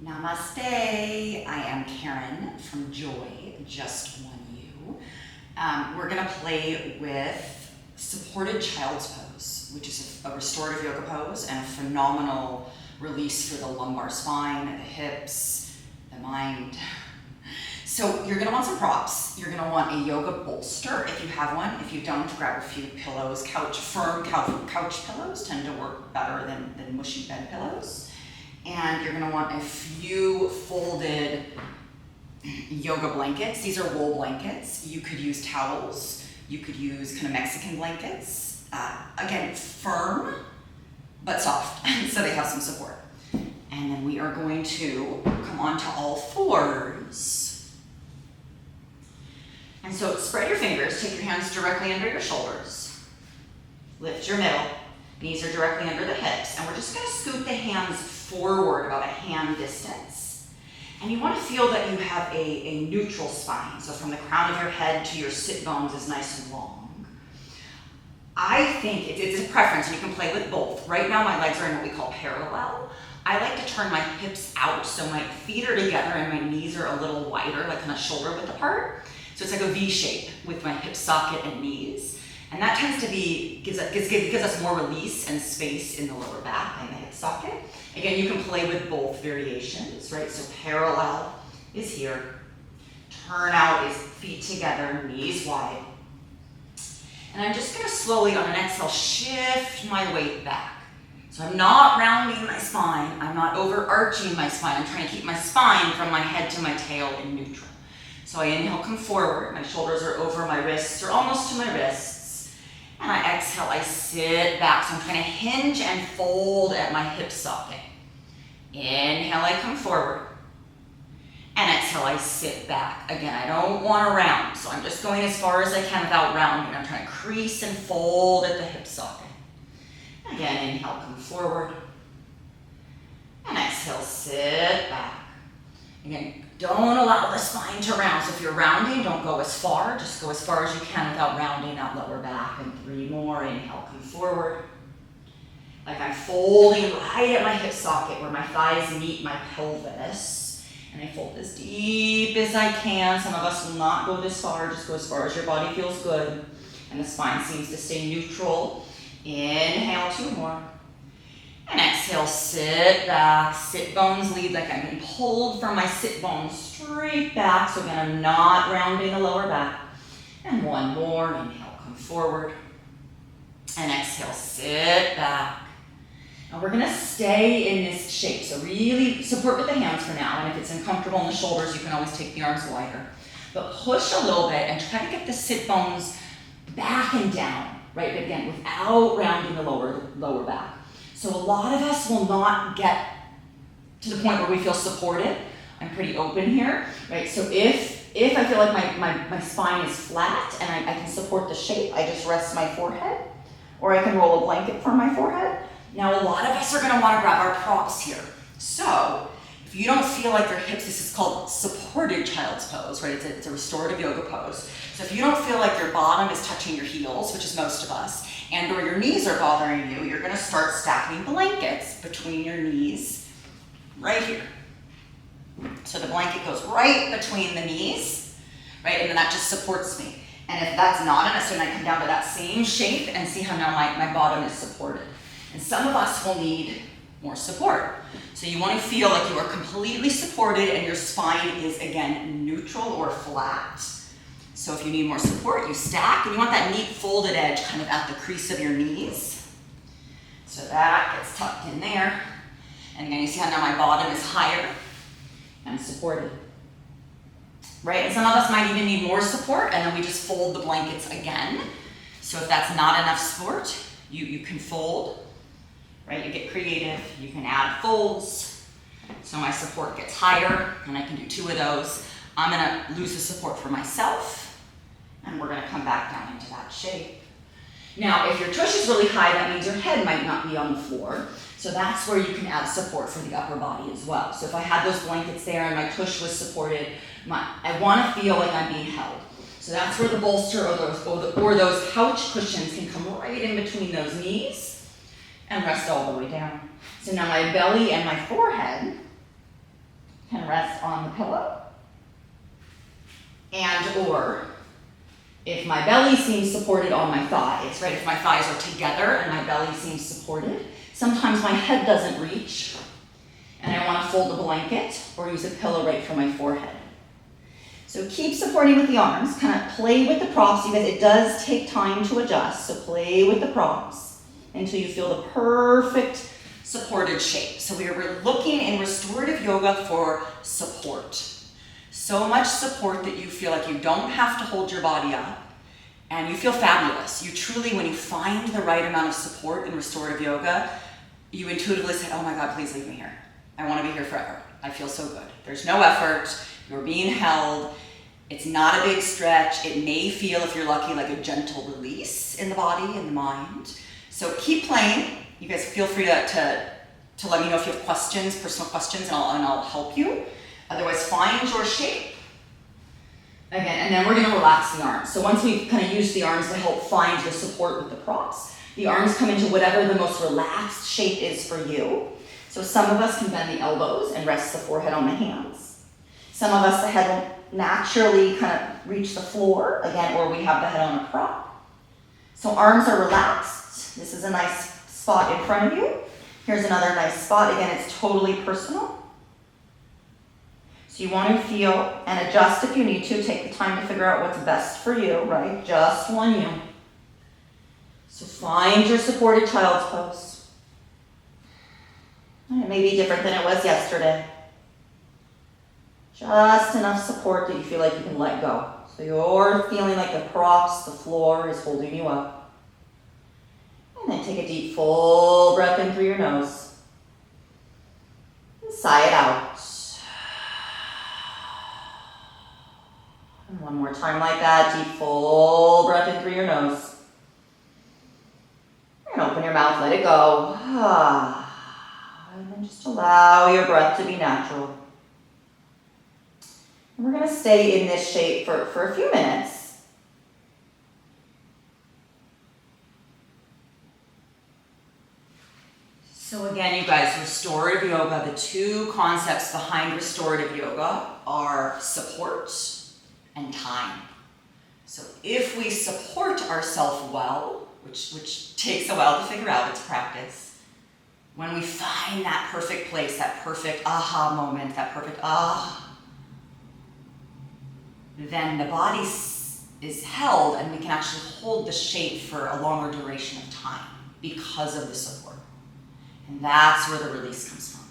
Namaste. I am Karen from J.O.Y, just one U. We're going to play with supported child's pose, which is a restorative yoga pose and a phenomenal release for the lumbar spine, the hips, the mind. So you're going to want some props. You're going to want a yoga bolster if you have one. If you don't, grab a few pillows. Firm couch pillows tend to work better than mushy bed pillows. And you're going to want a few folded yoga blankets. These are wool blankets. You could use towels. You could use kind of Mexican blankets. Again, firm, but soft, so they have some support. And then we are going to come onto all fours. And so spread your fingers, take your hands directly under your shoulders. Lift your middle, knees are directly under the hips. And we're just gonna scoot the hands forward about a hand distance. And you wanna feel that you have a neutral spine. So from the crown of your head to your sit bones is nice and long. I think it's a preference, and you can play with both. Right now my legs are in what we call parallel. I like to turn my hips out so my feet are together and my knees are a little wider, like kind of shoulder width apart. So it's like a V shape with my hip socket and knees. And that tends to gives us more release and space in the lower back and the hip socket. Again, you can play with both variations, right? So parallel is here. Turn out is feet together, knees wide. And I'm just gonna slowly, on an exhale, shift my weight back. So I'm not rounding my spine. I'm not overarching my spine. I'm trying to keep my spine from my head to my tail in neutral. So I inhale, come forward. My shoulders are over my wrists or almost to my wrists. And I exhale, I sit back. So I'm trying to hinge and fold at my hip socket. Inhale, I come forward. And exhale, I sit back. Again, I don't want to round. So I'm just going as far as I can without rounding. I'm trying to crease and fold at the hip socket. Again, inhale, come forward. And exhale, sit back. Again, don't allow the spine to round. So if you're rounding, don't go as far. Just go as far as you can without rounding that lower back. And 3 more. Inhale, come forward. Like I'm folding right at my hip socket where my thighs meet my pelvis. And I fold as deep as I can. Some of us will not go this far. Just go as far as your body feels good. And the spine seems to stay neutral. Inhale, 2 more. And exhale, sit back. Sit bones lead like I'm being pulled from my sit bones straight back. So again, I'm not rounding the lower back. And 1 more. Inhale, come forward. And exhale, sit back. And we're gonna stay in this shape. So really support with the hands for now. And if it's uncomfortable in the shoulders, you can always take the arms wider. But push a little bit and try to get the sit bones back and down, right? But again, without rounding the lower back. So a lot of us will not get to the point where we feel supported. I'm pretty open here, right? So if I feel like my spine is flat and I can support the shape, I just rest my forehead, or I can roll a blanket for my forehead. Now a lot of us are gonna wanna grab our props here. So if you don't feel like your hips, this is called supported child's pose, right? It's a restorative yoga pose. So if you don't feel like your bottom is touching your heels, which is most of us, and or your knees are bothering you, you're gonna start stacking blankets between your knees, right here. So the blanket goes right between the knees, right? And then that just supports me. And if that's not enough, so then I come down to that same shape and see how now my bottom is supported. And some of us will need more support. So you wanna feel like you are completely supported and your spine is, again, neutral or flat. So if you need more support, you stack, and you want that neat folded edge kind of at the crease of your knees. So that gets tucked in there. And again, you see how now my bottom is higher and supported. Right, and some of us might even need more support, and then we just fold the blankets again. So if that's not enough support, you can fold, right? You get creative, you can add folds. So my support gets higher, and I can do 2 of those. I'm gonna lose the support for myself, and we're gonna come back down into that shape. Now, if your tush is really high, that means your head might not be on the floor. So that's where you can add support for the upper body as well. So if I had those blankets there and my tush was supported, I wanna feel like I'm being held. So that's where the bolster or those couch cushions can come right in between those knees and rest all the way down. So now my belly and my forehead can rest on the pillow. And or if my belly seems supported on my thighs, right? If my thighs are together and my belly seems supported, sometimes my head doesn't reach and I want to fold a blanket or use a pillow right for my forehead. So keep supporting with the arms, kind of play with the props because it does take time to adjust. So play with the props until you feel the perfect supported shape. So we're looking in restorative yoga for support. So much support that you feel like you don't have to hold your body up and you feel fabulous. You truly, when you find the right amount of support in restorative yoga, you intuitively say, oh my God, please leave me here. I want to be here forever. I feel so good. There's no effort. You're being held. It's not a big stretch. It may feel, if you're lucky, like a gentle release in the body and the mind. So keep playing. You guys feel free to let me know if you have questions, personal questions, and I'll help you. Otherwise, find your shape. Again, and then we're going to relax the arms. So once we've kind of used the arms to help find your support with the props, the arms come into whatever the most relaxed shape is for you. So some of us can bend the elbows and rest the forehead on the hands. Some of us, the head will naturally kind of reach the floor, again, or we have the head on a prop. So arms are relaxed. This is a nice spot in front of you. Here's another nice spot. Again, it's totally personal. So you want to feel and adjust if you need to. Take the time to figure out what's best for you, right? Just one you. So find your supported child's pose. And it may be different than it was yesterday. Just enough support that you feel like you can let go. So you're feeling like the props, the floor is holding you up. And then take a deep, full breath in through your nose. And sigh it out. And one more time like that, deep, full breath in through your nose. And open your mouth, let it go. And then just allow your breath to be natural. And we're going to stay in this shape for a few minutes. So again, you guys, restorative yoga, the two concepts behind restorative yoga are support and time. So if we support ourselves well, which takes a while to figure out, it's practice, when we find that perfect place, that perfect aha moment, that perfect then the body is held and we can actually hold the shape for a longer duration of time because of the support. And that's where the release comes from.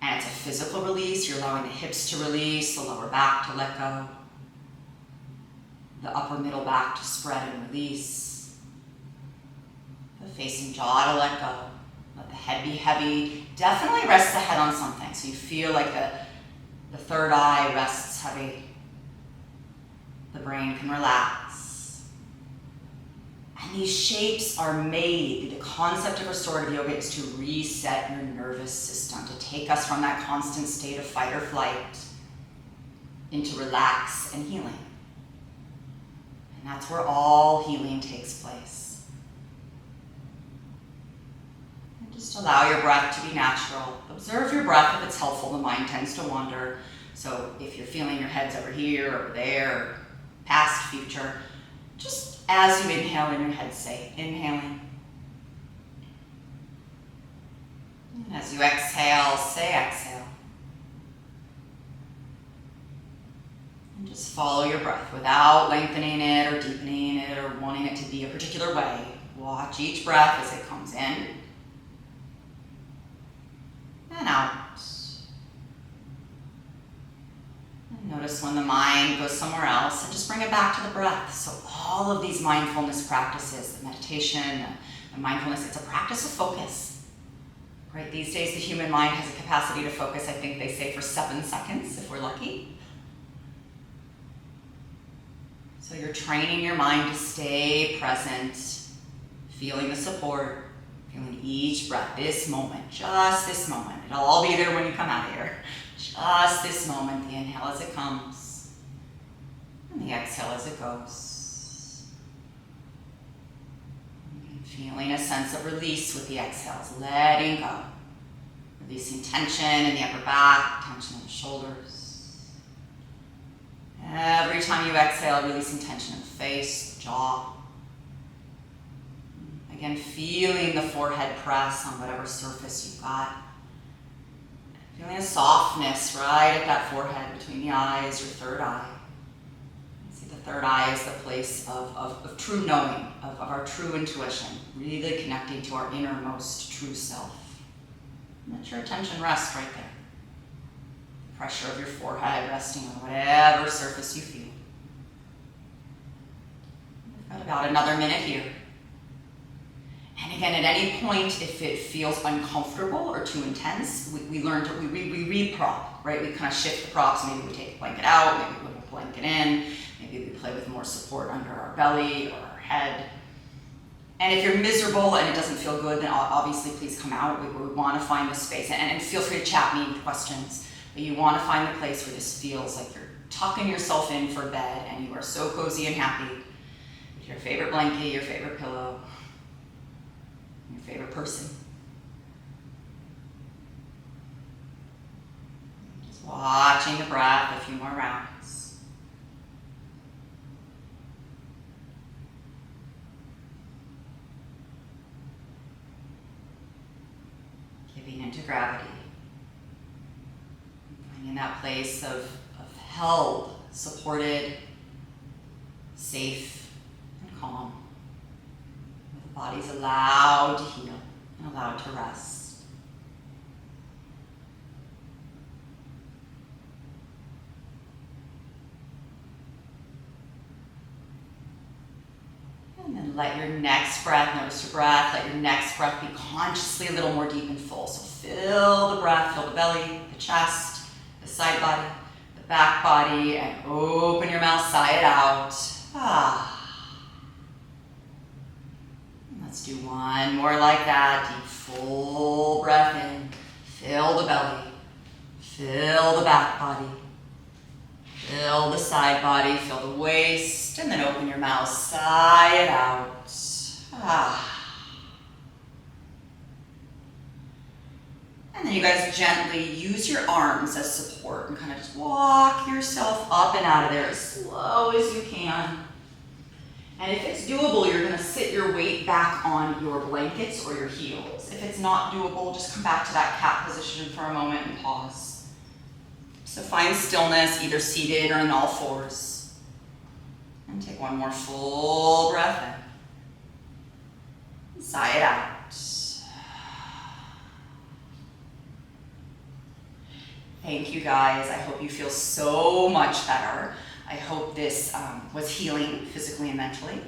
And it's a physical release. You're allowing the hips to release, the lower back to let go, the upper middle back to spread and release, the facing jaw to let go. Let the head be heavy. Definitely rest the head on something so you feel like the third eye rests heavy. The brain can relax. And these shapes are made, the concept of restorative yoga is to reset your nervous system, to take us from that constant state of fight or flight into relax and healing. And that's where all healing takes place. And just allow your breath to be natural. Observe your breath if it's helpful. The mind tends to wander. So if you're feeling your head's over here, over there, past, future, just as you inhale in your head, say, inhaling. And as you exhale, say exhale. And just follow your breath without lengthening it or deepening it or wanting it to be a particular way. Watch each breath as it comes in and out. Notice when the mind goes somewhere else and just bring it back to the breath. So all of these mindfulness practices, the meditation, the mindfulness, it's a practice of focus. Right? These days the human mind has a capacity to focus, I think they say, for 7 seconds if we're lucky. So you're training your mind to stay present, feeling the support, feeling each breath, this moment, just this moment. It'll all be there when you come out of here. Just this moment, the inhale as it comes, and the exhale as it goes. And feeling a sense of release with the exhales, letting go. Releasing tension in the upper back, tension in the shoulders. Every time you exhale, releasing tension in the face, the jaw. Again, feeling the forehead press on whatever surface you've got. Feeling a softness right at that forehead between the eyes, your third eye. See, the third eye is the place of true knowing, of our true intuition, really connecting to our innermost true self. Let your attention rest right there. The pressure of your forehead resting on whatever surface you feel. We've got about another minute here. And again, at any point, if it feels uncomfortable or too intense, we learn to, we re-prop, right? We kind of shift the props. Maybe we take the blanket out, maybe we put a blanket in, maybe we play with more support under our belly or our head. And if you're miserable and it doesn't feel good, then obviously please come out. We want to find the space, and feel free to chat me with questions. But you want to find the place where this feels like you're tucking yourself in for bed and you are so cozy and happy with your favorite blanket, your favorite pillow, your favorite person. Just watching the breath, a few more rounds. Giving into gravity. Finding that place of held, supported, safe, and calm. The body's allowed to heal and allowed to rest. And then let your next breath, notice your breath, let your next breath be consciously a little more deep and full. So fill the breath, fill the belly, the chest, the side body, the back body, and open your mouth, sigh it out. Let's do one more like that. Deep, full breath in. Fill the belly. Fill the back body. Fill the side body. Fill the waist. And then open your mouth. Sigh it out. And then you guys gently use your arms as support and kind of just walk yourself up and out of there as slow as you can. And if it's doable, you're going to sit your weight back on your blankets or your heels. If it's not doable, just come back to that cat position for a moment and pause. So find stillness, either seated or on all fours. And take one more full breath in. Sigh it out. Thank you guys. I hope you feel so much better. I hope this was healing physically and mentally.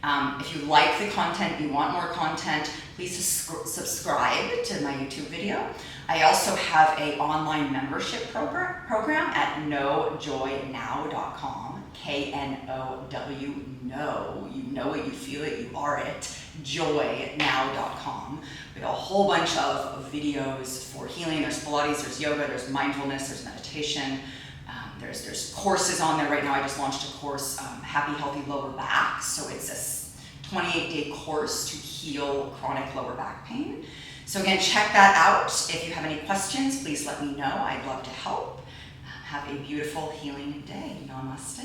If you like the content, you want more content, please subscribe to my YouTube video. I also have an online membership program at knowjoynow.com. K-N-O-W, know. You know it, you feel it, you are it. joynow.com. We have a whole bunch of videos for healing. There's Pilates, there's yoga, there's mindfulness, there's meditation. There's courses on there right now. I just launched a course, Happy Healthy Lower Back. So it's a 28-day course to heal chronic lower back pain. So again, check that out. If you have any questions, please let me know. I'd love to help. Have a beautiful healing day. Namaste.